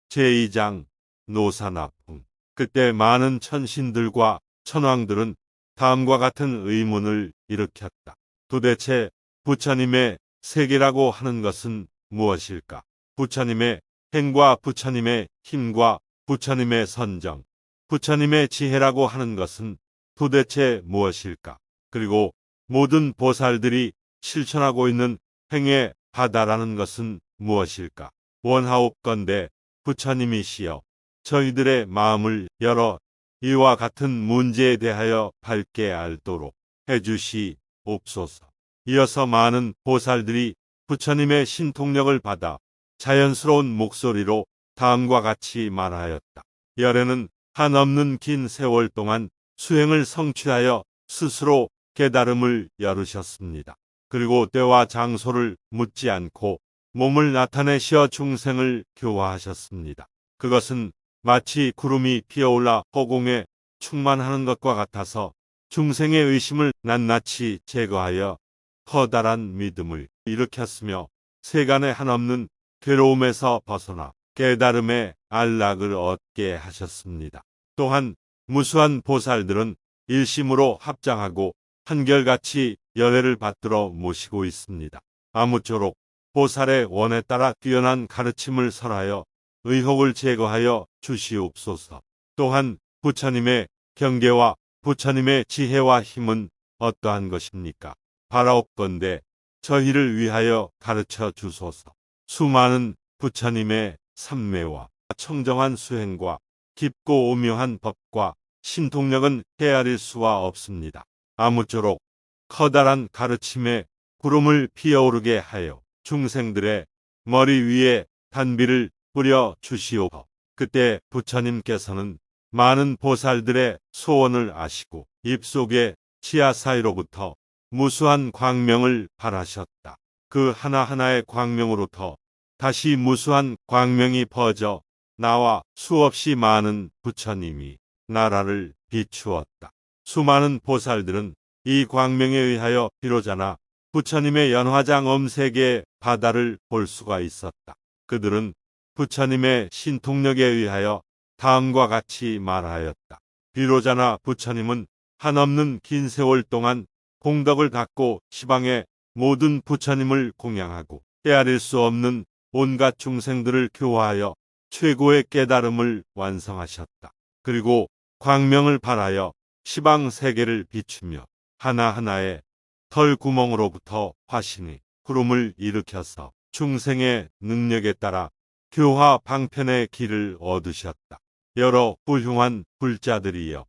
제2장 노사나풍. 그때 많은 천신들과 천왕들은 다음과 같은 의문을 일으켰다. 도대체 부처님의 세계라고 하는 것은 무엇일까? 부처님의 행과 부처님의 힘과 부처님의 선정, 부처님의 지혜라고 하는 것은 도대체 무엇일까? 그리고 모든 보살들이 실천하고 있는 행의 바다라는 것은 무엇일까? 원하옵건대 부처님이시여 저희들의 마음을 열어 이와 같은 문제에 대하여 밝게 알도록 해주시옵소서. 이어서 많은 보살들이 부처님의 신통력을 받아 자연스러운 목소리로 다음과 같이 말하였다. 열애는 한없는 긴 세월 동안 수행을 성취하여 스스로 깨달음을 열으셨습니다. 그리고 때와 장소를 묻지 않고 몸을 나타내시어 중생을 교화하셨습니다. 그것은 마치 구름이 피어올라 허공에 충만하는 것과 같아서 중생의 의심을 낱낱이 제거하여 커다란 믿음을 일으켰으며 세간의 한없는 괴로움에서 벗어나 깨달음의 안락을 얻게 하셨습니다. 또한 무수한 보살들은 일심으로 합장하고 한결같이 열애를 받들어 모시고 있습니다. 아무쪼록 보살의 원에 따라 뛰어난 가르침을 설하여 의혹을 제거하여 주시옵소서. 또한 부처님의 경계와 부처님의 지혜와 힘은 어떠한 것입니까? 바라옵건대 저희를 위하여 가르쳐 주소서. 수많은 부처님의 삼매와 청정한 수행과 깊고 오묘한 법과 신통력은 헤아릴 수가 없습니다. 아무쪼록 커다란 가르침에 구름을 피어오르게 하여 중생들의 머리 위에 단비를 뿌려 주시옵소서. 그때 부처님께서는 많은 보살들의 소원을 아시고 입속의 치아 사이로부터 무수한 광명을 발하셨다. 그 하나하나의 광명으로부터 다시 무수한 광명이 퍼져 나와 수없이 많은 부처님이 나라를 비추었다. 수많은 보살들은 이 광명에 의하여 비로자나 부처님의 연화장 엄세계의 바다를 볼 수가 있었다. 그들은 부처님의 신통력에 의하여 다음과 같이 말하였다. 비로자나 부처님은 한없는 긴 세월 동안 공덕을 닦고 시방의 모든 부처님을 공양하고 헤아릴 수 없는 온갖 중생들을 교화하여 최고의 깨달음을 완성하셨다. 그리고 광명을 발하여 시방 세계를 비추며 하나하나의 털 구멍으로부터 화신이 구름을 일으켜서 중생의 능력에 따라 교화 방편의 길을 얻으셨다. 여러 훌륭한 불자들이여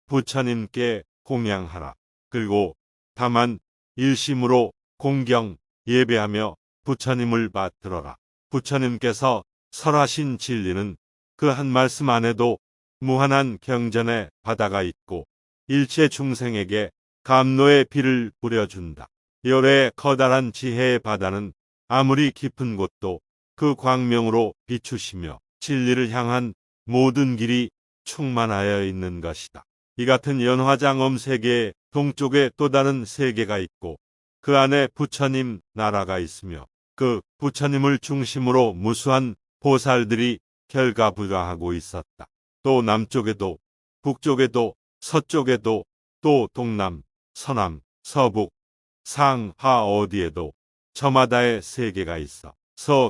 부처님께 공양하라. 그리고 다만 일심으로 공경 예배하며 부처님을 받들어라. 부처님께서 설하신 진리는 그 한 말씀 안에도 무한한 경전의 바다가 있고 일체 중생에게 감노의 비를 뿌려준다. 열애의 커다란 지혜의 바다는 아무리 깊은 곳도 그 광명으로 비추시며 진리를 향한 모든 길이 충만하여 있는 것이다. 이 같은 연화장엄 세계의 동쪽에 또 다른 세계가 있고 그 안에 부처님 나라가 있으며 그 부처님을 중심으로 무수한 보살들이 결가불가하고 있었다. 또 남쪽에도 북쪽에도 서쪽에도 또 동남, 서남, 서북, 상하 어디에도 저마다의 세계가 있어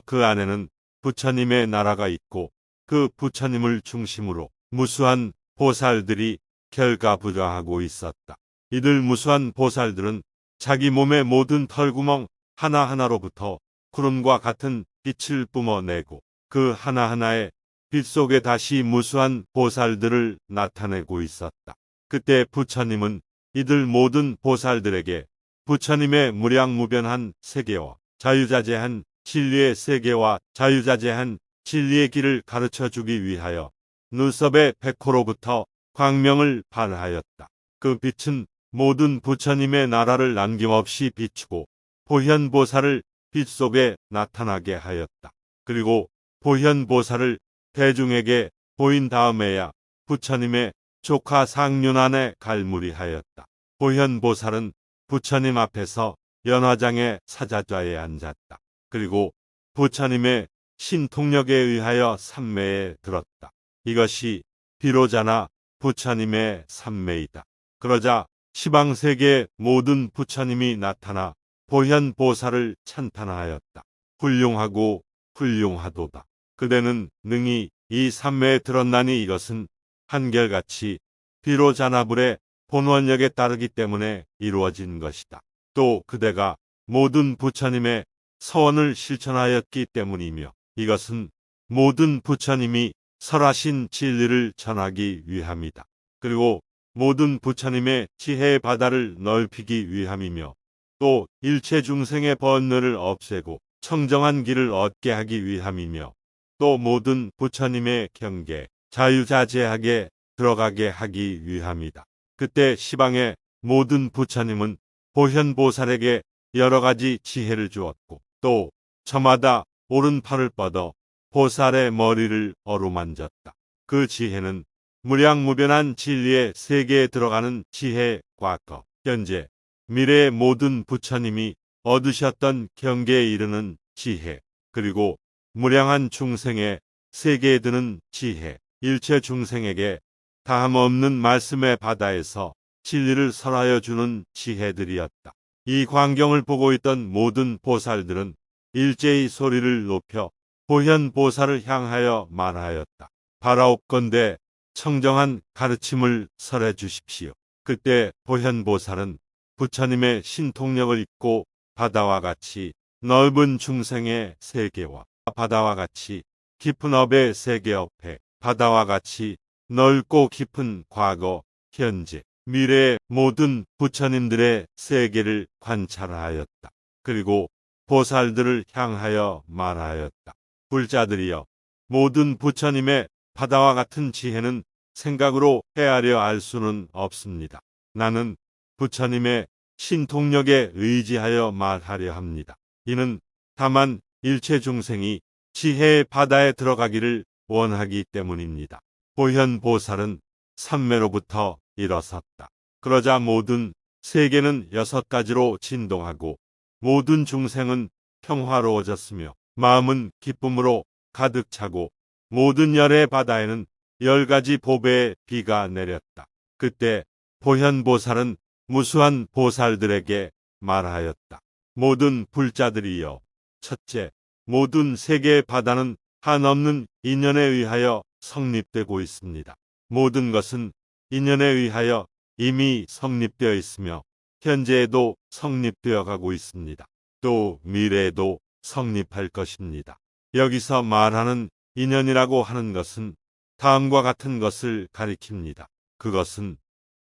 그 안에는 부처님의 나라가 있고 그 부처님을 중심으로 무수한 보살들이 결가불가하고 있었다. 이들 무수한 보살들은 자기 몸의 모든 털구멍 하나하나로부터 구름과 같은 빛을 뿜어내고 그 하나하나의 빛 속에 다시 무수한 보살들을 나타내고 있었다. 그때 부처님은 이들 모든 보살들에게 부처님의 무량무변한 세계와 자유자재한 진리의 세계와 자유자재한 진리의 길을 가르쳐주기 위하여 눈썹의 백호로부터 광명을 발하였다. 그 빛은 모든 부처님의 나라를 남김없이 비추고 보현보살을 빛 속에 나타나게 하였다. 그리고 보현보살을 대중에게 보인 다음에야 부처님의 조카 상륜안에 갈무리하였다. 보현보살은 부처님 앞에서 연화장의 사자좌에 앉았다. 그리고 부처님의 신통력에 의하여 삼매에 들었다. 이것이 비로자나 부처님의 삼매이다. 그러자 시방세계의 모든 부처님이 나타나 보현보살을 찬탄하였다. 훌륭하고 훌륭하도다. 그대는 능히 이 삼매에 들었나니 이것은 한결같이 비로자나불의 본원력에 따르기 때문에 이루어진 것이다. 또 그대가 모든 부처님의 서원을 실천하였기 때문이며 이것은 모든 부처님이 설하신 진리를 전하기 위함이다. 그리고 모든 부처님의 지혜의 바다를 넓히기 위함이며 또 일체 중생의 번뇌를 없애고 청정한 길을 얻게 하기 위함이며 또 모든 부처님의 경계 자유자재하게 들어가게 하기 위함이다. 그때 시방의 모든 부처님은 보현보살에게 여러 가지 지혜를 주었고 또 저마다 오른팔을 뻗어 보살의 머리를 어루만졌다. 그 지혜는 무량무변한 진리의 세계에 들어가는 지혜, 과거, 현재, 미래의 모든 부처님이 얻으셨던 경계에 이르는 지혜, 그리고 무량한 중생의 세계에 드는 지혜, 일체 중생에게 다함없는 말씀의 바다에서 진리를 설하여 주는 지혜들이었다. 이 광경을 보고 있던 모든 보살들은 일제히 소리를 높여 보현보살을 향하여 말하였다. 바라옵건대 청정한 가르침을 설해 주십시오. 그때 보현보살은 부처님의 신통력을 입고 바다와 같이 넓은 중생의 세계와 바다와 같이 깊은 업의 세계 옆에 바다와 같이 넓고 깊은 과거, 현재, 미래의 모든 부처님들의 세계를 관찰하였다. 그리고 보살들을 향하여 말하였다. 불자들이여, 모든 부처님의 바다와 같은 지혜는 생각으로 헤아려 알 수는 없습니다. 나는 부처님의 신통력에 의지하여 말하려 합니다. 이는 다만 일체 중생이 지혜의 바다에 들어가기를 원하기 때문입니다. 보현보살은 삼매로부터 일어섰다. 그러자 모든 세계는 6가지로 진동하고 모든 중생은 평화로워졌으며 마음은 기쁨으로 가득 차고 모든 열의 바다에는 10가지 보배의 비가 내렸다. 그때 보현보살은 무수한 보살들에게 말하였다. 모든 불자들이여, 첫째, 모든 세계의 바다는 한없는 인연에 의하여 성립되고 있습니다. 모든 것은 인연에 의하여 이미 성립되어 있으며 현재에도 성립되어 가고 있습니다. 또 미래에도 성립할 것입니다. 여기서 말하는 인연이라고 하는 것은 다음과 같은 것을 가리킵니다. 그것은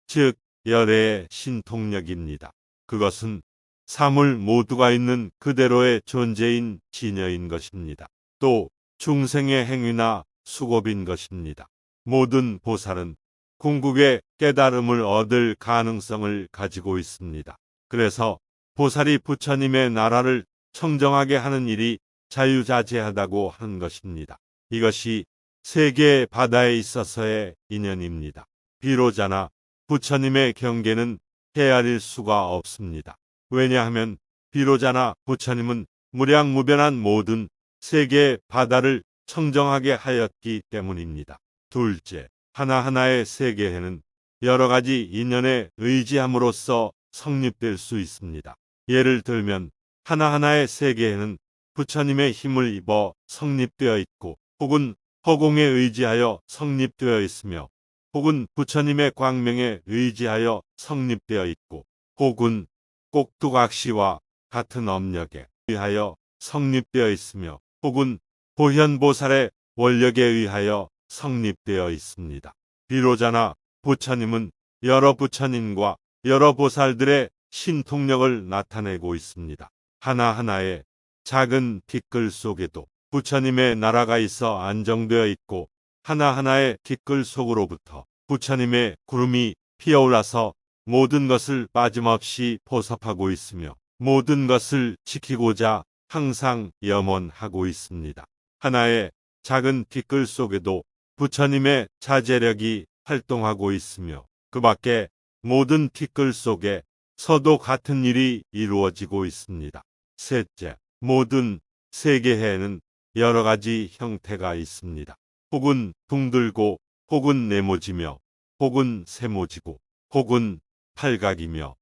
즉 열애의 신통력입니다. 그것은 사물 모두가 있는 그대로의 존재인 진여인 것입니다. 또 중생의 행위나 수고빈 것입니다. 모든 보살은 궁극의 깨달음을 얻을 가능성을 가지고 있습니다. 그래서 보살이 부처님의 나라를 청정하게 하는 일이 자유자재하다고 하는 것입니다. 이것이 세계의 바다에 있어서의 인연입니다. 비로자나 부처님의 경계는 헤아릴 수가 없습니다. 왜냐하면 비로자나 부처님은 무량무변한 모든 세계의 바다를 청정하게 하였기 때문입니다. 둘째, 하나하나의 세계에는 여러 가지 인연에 의지함으로써 성립될 수 있습니다. 예를 들면 하나하나의 세계에는 부처님의 힘을 입어 성립되어 있고 혹은 허공에 의지하여 성립되어 있으며 혹은 부처님의 광명에 의지하여 성립되어 있고 혹은 꼭두각시와 같은 업력에 의하여 성립되어 있으며 혹은 보현보살의 원력에 의하여 성립되어 있습니다. 비로자나 부처님은 여러 부처님과 여러 보살들의 신통력을 나타내고 있습니다. 하나하나의 작은 티끌 속에도 부처님의 나라가 있어 안정되어 있고 하나하나의 티끌 속으로부터 부처님의 구름이 피어올라서 모든 것을 빠짐없이 포섭하고 있으며 모든 것을 지키고자 항상 염원하고 있습니다. 하나의 작은 티끌 속에도 부처님의 자제력이 활동하고 있으며 그 밖에 모든 티끌 속에 서도 같은 일이 이루어지고 있습니다. 셋째, 모든 세계에는 여러 가지 형태가 있습니다. 혹은 둥들고, 혹은 네모지며, 혹은 세모지고, 혹은 팔각이며,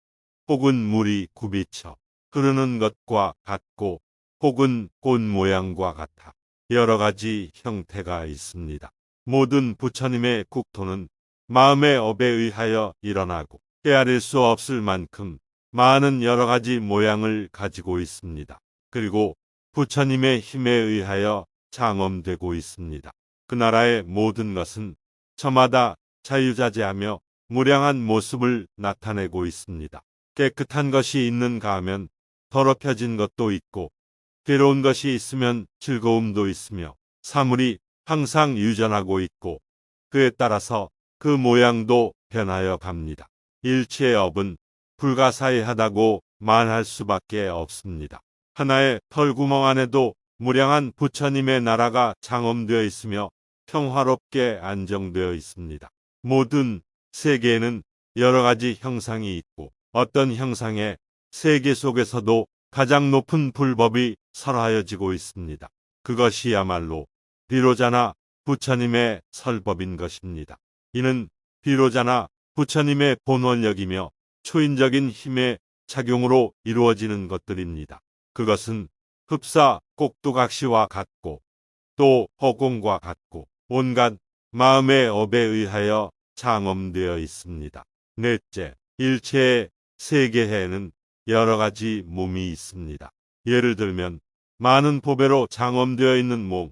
혹은 물이 굽이쳐 흐르는 것과 같고, 혹은 꽃 모양과 같아 여러 가지 형태가 있습니다. 모든 부처님의 국토는 마음의 업에 의하여 일어나고 헤아릴 수 없을 만큼 많은 여러 가지 모양을 가지고 있습니다. 그리고 부처님의 힘에 의하여 장엄되고 있습니다. 그 나라의 모든 것은 저마다 자유자재하며 무량한 모습을 나타내고 있습니다. 깨끗한 것이 있는가 하면 더럽혀진 것도 있고, 괴로운 것이 있으면 즐거움도 있으며, 사물이 항상 유전하고 있고, 그에 따라서 그 모양도 변하여 갑니다. 일체의 업은 불가사의하다고 말할 수밖에 없습니다. 하나의 털구멍 안에도 무량한 부처님의 나라가 장엄되어 있으며 평화롭게 안정되어 있습니다. 모든 세계에는 여러 가지 형상이 있고, 어떤 형상의 세계 속에서도 가장 높은 불법이 설하여지고 있습니다. 그것이야말로 비로자나 부처님의 설법인 것입니다. 이는 비로자나 부처님의 본원력이며 초인적인 힘의 작용으로 이루어지는 것들입니다. 그것은 흡사 꼭두각시와 같고, 또 허공과 같고, 온갖 마음의 업에 의하여 장엄되어 있습니다. 넷째, 일체의 세계에는 여러 가지 몸이 있습니다. 예를 들면 많은 보배로 장엄되어 있는 몸,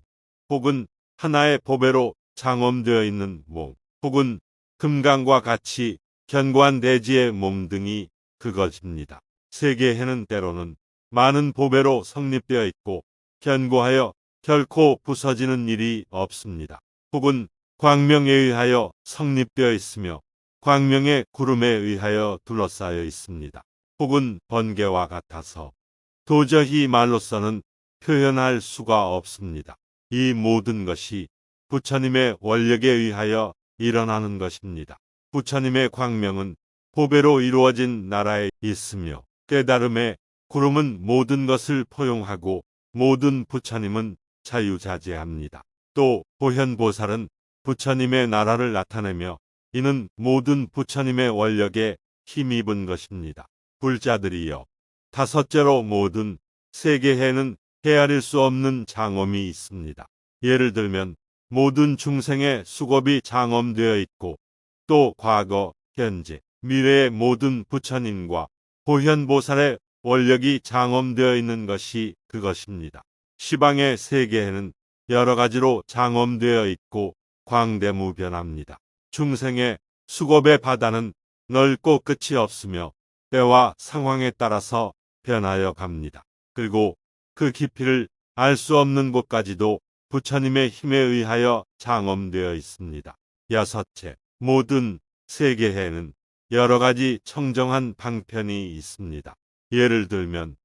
혹은 하나의 보배로 장엄되어 있는 몸, 혹은 금강과 같이 견고한 대지의 몸 등이 그것입니다. 세계에는 때로는 많은 보배로 성립되어 있고 견고하여 결코 부서지는 일이 없습니다. 혹은 광명에 의하여 성립되어 있으며 광명의 구름에 의하여 둘러싸여 있습니다. 혹은 번개와 같아서 도저히 말로서는 표현할 수가 없습니다. 이 모든 것이 부처님의 원력에 의하여 일어나는 것입니다. 부처님의 광명은 보배로 이루어진 나라에 있으며 깨달음의 구름은 모든 것을 포용하고 모든 부처님은 자유자재합니다. 또 보현보살은 부처님의 나라를 나타내며 이는 모든 부처님의 원력에 힘입은 것입니다. 불자들이여, 다섯째로 모든 세계에는 헤아릴 수 없는 장엄이 있습니다. 예를 들면 모든 중생의 수겁이 장엄되어 있고, 또 과거, 현재, 미래의 모든 부처님과 보현보살의 원력이 장엄되어 있는 것이 그것입니다. 시방의 세계에는 여러 가지로 장엄되어 있고 광대무변합니다. 중생의 수겁의 바다는 넓고 끝이 없으며 때와 상황에 따라서 변하여 갑니다. 그리고 그 깊이를 알 수 없는 곳까지도 부처님의 힘에 의하여 장엄되어 있습니다. 여섯째, 모든 세계에는 여러 가지 청정한 방편이 있습니다. 예를 들면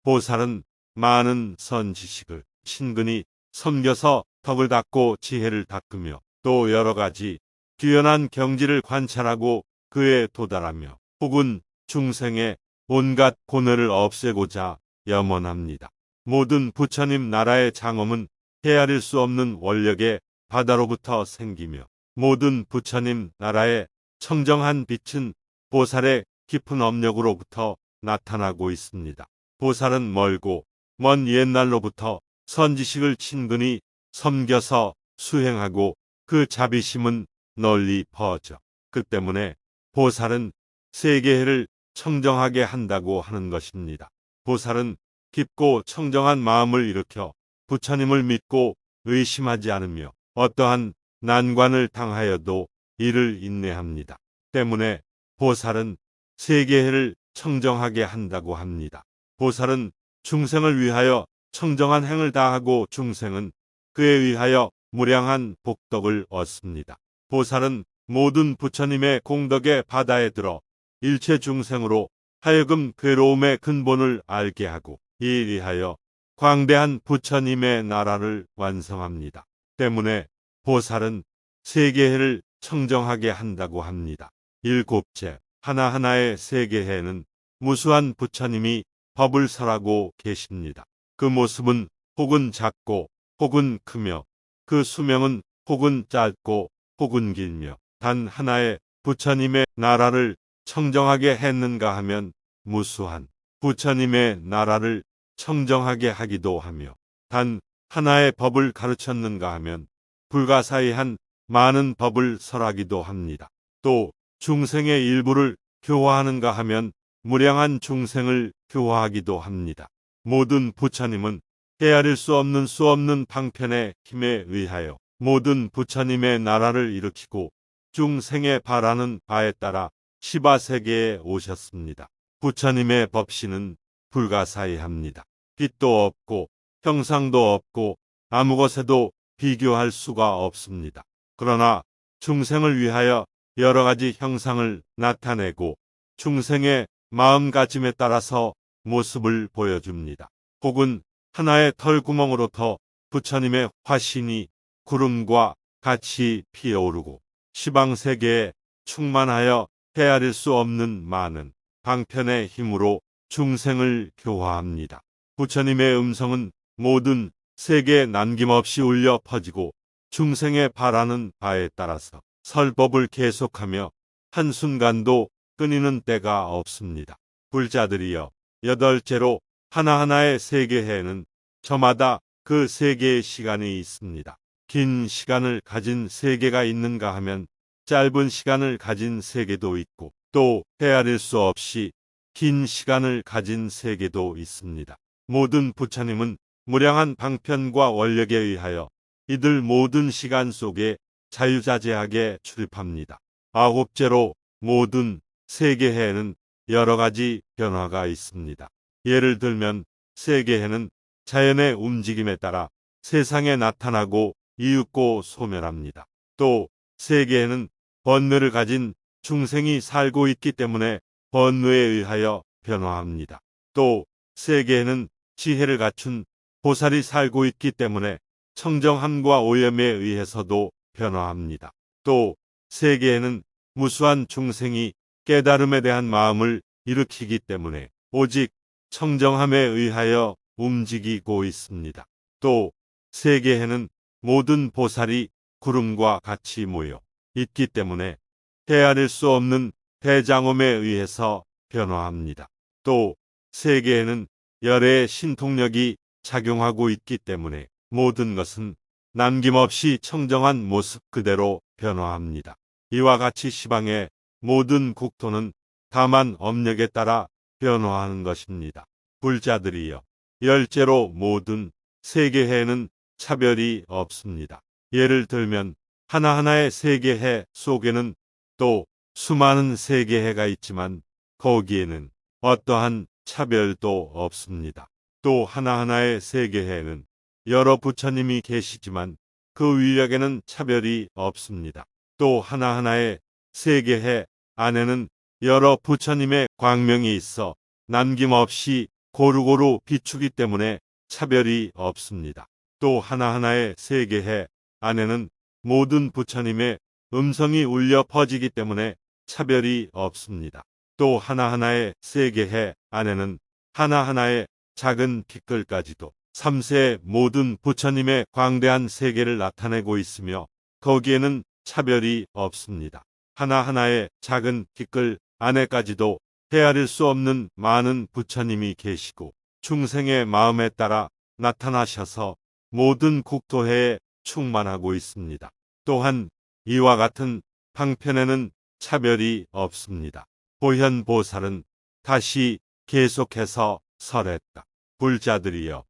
보살은 많은 선지식을 친근히 섬겨서 덕을 닦고 지혜를 닦으며 또 여러 가지 귀연한 경지를 관찰하고 그에 도달하며 혹은 중생의 온갖 고뇌를 없애고자 염원합니다. 모든 부처님 나라의 장엄은 헤아릴 수 없는 원력의 바다로부터 생기며 모든 부처님 나라의 청정한 빛은 보살의 깊은 업력으로부터 나타나고 있습니다. 보살은 멀고 먼 옛날로부터 선지식을 친근히 섬겨서 수행하고 그 자비심은 널리 퍼져 그 때문에 보살은 세계를 청정하게 한다고 하는 것입니다. 보살은 깊고 청정한 마음을 일으켜 부처님을 믿고 의심하지 않으며 어떠한 난관을 당하여도 이를 인내합니다. 때문에 보살은 세계를 청정하게 한다고 합니다. 보살은 중생을 위하여 청정한 행을 다하고 중생은 그에 의하여 무량한 복덕을 얻습니다. 보살은 모든 부처님의 공덕의 바다에 들어 일체 중생으로 하여금 괴로움의 근본을 알게 하고 이에 의하여 광대한 부처님의 나라를 완성합니다. 때문에 보살은 세계를 청정하게 한다고 합니다. 일곱째, 하나하나의 세계에는 무수한 부처님이 법을 설하고 계십니다. 그 모습은 혹은 작고 혹은 크며 그 수명은 혹은 짧고 혹은 길며 단 하나의 부처님의 나라를 청정하게 했는가 하면 무수한 부처님의 나라를 청정하게 하기도 하며 단 하나의 법을 가르쳤는가 하면 불가사의한 많은 법을 설하기도 합니다. 또 중생의 일부를 교화하는가 하면 무량한 중생을 교화하기도 합니다. 모든 부처님은 헤아릴 수 없는 방편의 힘에 의하여 모든 부처님의 나라를 일으키고 중생의 바라는 바에 따라 시바세계에 오셨습니다. 부처님의 법신은 불가사의합니다. 빛도 없고 형상도 없고 아무 것에도 비교할 수가 없습니다. 그러나 중생을 위하여 여러 가지 형상을 나타내고 중생의 마음가짐에 따라서 모습을 보여줍니다. 혹은 하나의 털구멍으로부터 부처님의 화신이 구름과 같이 피어오르고 시방세계에 충만하여 헤아릴 수 없는 많은 방편의 힘으로 중생을 교화합니다. 부처님의 음성은 모든 세계에 남김없이 울려 퍼지고 중생의 바라는 바에 따라서 설법을 계속하며 한순간도 끊이는 때가 없습니다. 불자들이여, 여덟째로 하나하나의 세계에는 저마다 그 세계의 시간이 있습니다. 긴 시간을 가진 세계가 있는가 하면 짧은 시간을 가진 세계도 있고 또 헤아릴 수 없이 긴 시간을 가진 세계도 있습니다. 모든 부처님은 무량한 방편과 원력에 의하여 이들 모든 시간 속에 자유자재하게 출입합니다. 아홉째로 모든 세계에는 여러 가지 변화가 있습니다. 예를 들면 세계에는 자연의 움직임에 따라 세상에 나타나고 이윽고 소멸합니다. 또 세계에는 번뇌를 가진 중생이 살고 있기 때문에 번뇌에 의하여 변화합니다. 또 세계에는 지혜를 갖춘 보살이 살고 있기 때문에 청정함과 오염에 의해서도 변화합니다. 또 세계에는 무수한 중생이 깨달음에 대한 마음을 일으키기 때문에 오직 청정함에 의하여 움직이고 있습니다. 또 세계에는 모든 보살이 구름과 같이 모여 있기 때문에 헤아릴 수 없는 대장엄에 의해서 변화합니다. 또 세계에는 열의 신통력이 작용하고 있기 때문에 모든 것은 남김없이 청정한 모습 그대로 변화합니다. 이와 같이 시방의 모든 국토는 다만 업력에 따라 변화하는 것입니다. 불자들이여, 열째로 모든 세계해는 차별이 없습니다. 예를 들면 하나하나의 세계해 속에는 또 수많은 세계해가 있지만 거기에는 어떠한 차별도 없습니다. 또 하나하나의 세계해에는 여러 부처님이 계시지만 그 위력에는 차별이 없습니다. 또 하나하나의 세계해 안에는 여러 부처님의 광명이 있어 남김없이 고루고루 비추기 때문에 차별이 없습니다. 또 하나하나의 세계해 안에는 모든 부처님의 음성이 울려 퍼지기 때문에 차별이 없습니다. 또 하나하나의 세계해 안에는 하나하나의 작은 빛깔까지도 3세의 모든 부처님의 광대한 세계를 나타내고 있으며 거기에는 차별이 없습니다. 하나하나의 작은 빛깔 안에까지도 헤아릴 수 없는 많은 부처님이 계시고 중생의 마음에 따라 나타나셔서 모든 국토해에 충만하고 있습니다. 또한 이와 같은 방편에는 차별이 없습니다. 보현보살은 다시 계속해서 설했다. 불자들이여,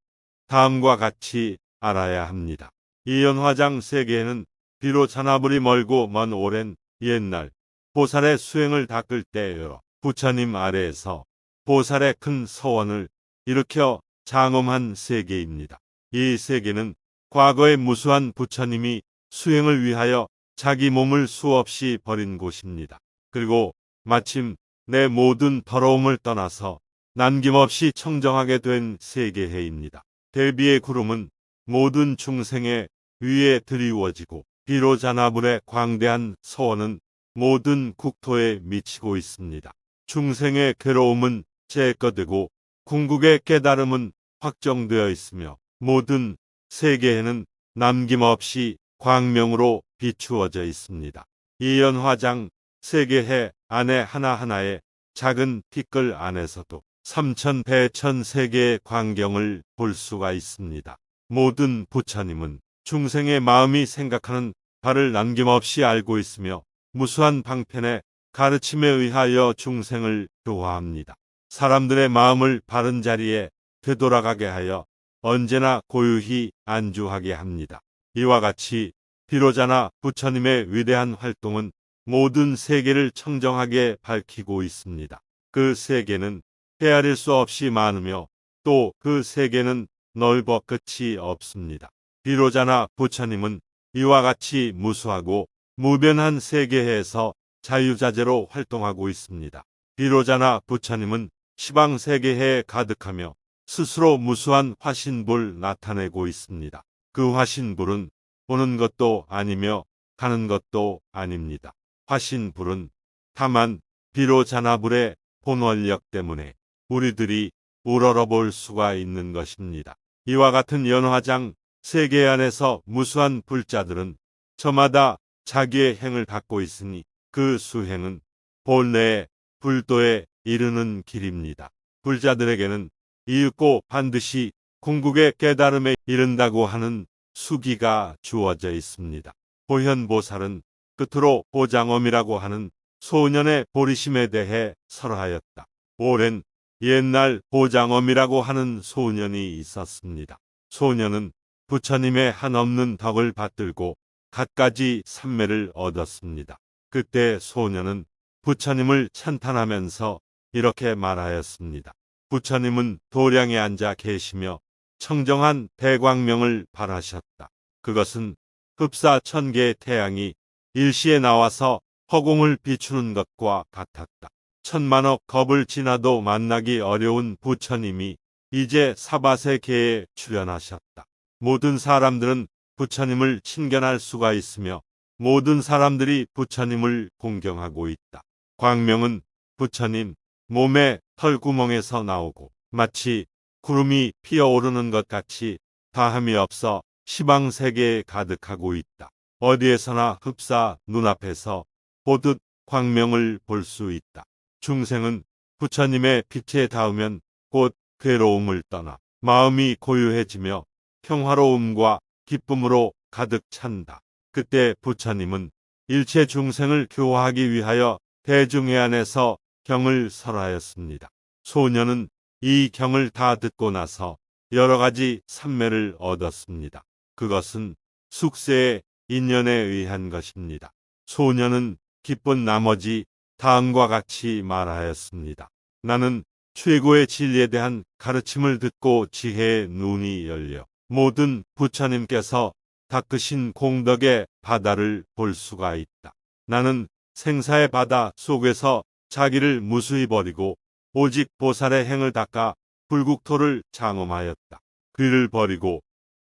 다음과 같이 알아야 합니다. 이 연화장 세계에는 비록 잔화불이 멀고 먼 오랜 옛날 보살의 수행을 닦을 때여 부처님 아래에서 보살의 큰 서원을 일으켜 장엄한 세계입니다. 이 세계는 과거의 무수한 부처님이 수행을 위하여 자기 몸을 수없이 버린 곳입니다. 그리고 마침 내 모든 더러움을 떠나서 남김없이 청정하게 된 세계해입니다. 대비의 구름은 모든 중생의 위에 드리워지고 비로자나불의 광대한 서원은 모든 국토에 미치고 있습니다. 중생의 괴로움은 제거되고 궁극의 깨달음은 확정되어 있으며 모든 세계에는 남김없이 광명으로 비추어져 있습니다. 이 연화장 세계해 안에 하나하나의 작은 티끌 안에서도 삼천배천 세계의 광경을 볼 수가 있습니다. 모든 부처님은 중생의 마음이 생각하는 바를 남김없이 알고 있으며 무수한 방편의 가르침에 의하여 중생을 교화합니다. 사람들의 마음을 바른 자리에 되돌아가게 하여 언제나 고요히 안주하게 합니다. 이와 같이 비로자나 부처님의 위대한 활동은 모든 세계를 청정하게 밝히고 있습니다. 그 세계는 헤아릴 수 없이 많으며 또 그 세계는 넓어 끝이 없습니다. 비로자나 부처님은 이와 같이 무수하고 무변한 세계에서 자유자재로 활동하고 있습니다. 비로자나 부처님은 시방세계에 가득하며 스스로 무수한 화신불 나타내고 있습니다. 그 화신불은 오는 것도 아니며 가는 것도 아닙니다. 화신불은 다만 비로자나불의 본원력 때문에 우리들이 우러러볼 수가 있는 것입니다. 이와 같은 연화장 세계 안에서 무수한 불자들은 저마다 자기의 행을 갖고 있으니 그 수행은 본래의 불도에 이르는 길입니다. 불자들에게는 이윽고 반드시 궁극의 깨달음에 이른다고 하는 수기가 주어져 있습니다. 보현보살은 끝으로 보장엄이라고 하는 소년의 보리심에 대해 설하였다. 오랜 옛날 보장엄이라고 하는 소년이 있었습니다. 소년은 부처님의 한없는 덕을 받들고 갖가지 삼매를 얻었습니다. 그때 소년은 부처님을 찬탄하면서 이렇게 말하였습니다. 부처님은 도량에 앉아 계시며 청정한 대광명을 발하셨다. 그것은 흡사 천개의 태양이 일시에 나와서 허공을 비추는 것과 같았다. 천만억 겁을 지나도 만나기 어려운 부처님이 이제 사바세계에 출현하셨다. 모든 사람들은 부처님을 친견할 수가 있으며 모든 사람들이 부처님을 공경하고 있다. 광명은 부처님 몸의 털구멍에서 나오고 마치 구름이 피어오르는 것 같이 다함이 없어 시방세계에 가득하고 있다. 어디에서나 흡사 눈앞에서 보듯 광명을 볼 수 있다. 중생은 부처님의 빛에 닿으면 곧 괴로움을 떠나 마음이 고요해지며 평화로움과 기쁨으로 가득 찬다. 그때 부처님은 일체 중생을 교화하기 위하여 대중회 안에서 경을 설하였습니다. 소년은 이 경을 다 듣고 나서 여러 가지 삼매를 얻었습니다. 그것은 숙세의 인연에 의한 것입니다. 소년은 기쁜 나머지 다음과 같이 말하였습니다. 나는 최고의 진리에 대한 가르침을 듣고 지혜의 눈이 열려 모든 부처님께서 닦으신 공덕의 바다를 볼 수가 있다. 나는 생사의 바다 속에서 자기를 무수히 버리고 오직 보살의 행을 닦아 불국토를 장엄하였다. 귀를 버리고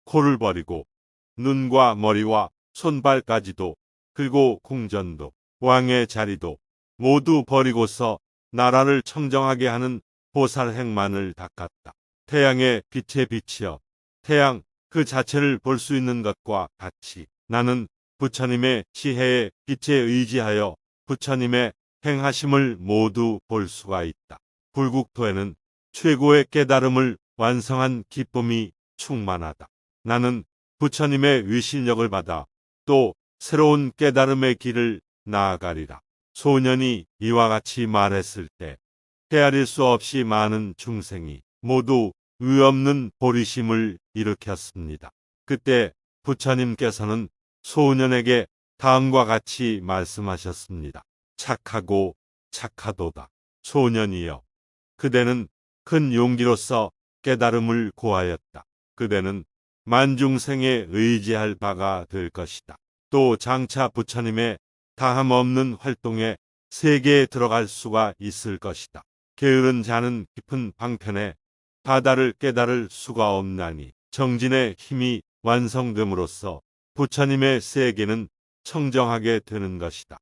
코를 버리고 눈과 머리와 손발까지도 그리고 궁전도 왕의 자리도 모두 버리고서 나라를 청정하게 하는 보살 행만을 닦았다. 태양의 빛에 비치어 태양 그 자체를 볼 수 있는 것과 같이 나는 부처님의 지혜의 빛에 의지하여 부처님의 행하심을 모두 볼 수가 있다. 불국토에는 최고의 깨달음을 완성한 기쁨이 충만하다. 나는 부처님의 위신력을 받아 또 새로운 깨달음의 길을 나아가리라. 소년이 이와 같이 말했을 때 헤아릴 수 없이 많은 중생이 모두 의없는 보리심을 일으켰습니다. 그때 부처님께서는 소년에게 다음과 같이 말씀하셨습니다. 착하고 착하도다. 소년이여, 그대는 큰 용기로서 깨달음을 고하였다. 그대는 만중생에 의지할 바가 될 것이다. 또 장차 부처님의 다함 없는 활동에 세계에 들어갈 수가 있을 것이다. 게으른 자는 깊은 방편에 바다를 깨달을 수가 없나니 정진의 힘이 완성됨으로써 부처님의 세계는 청정하게 되는 것이다.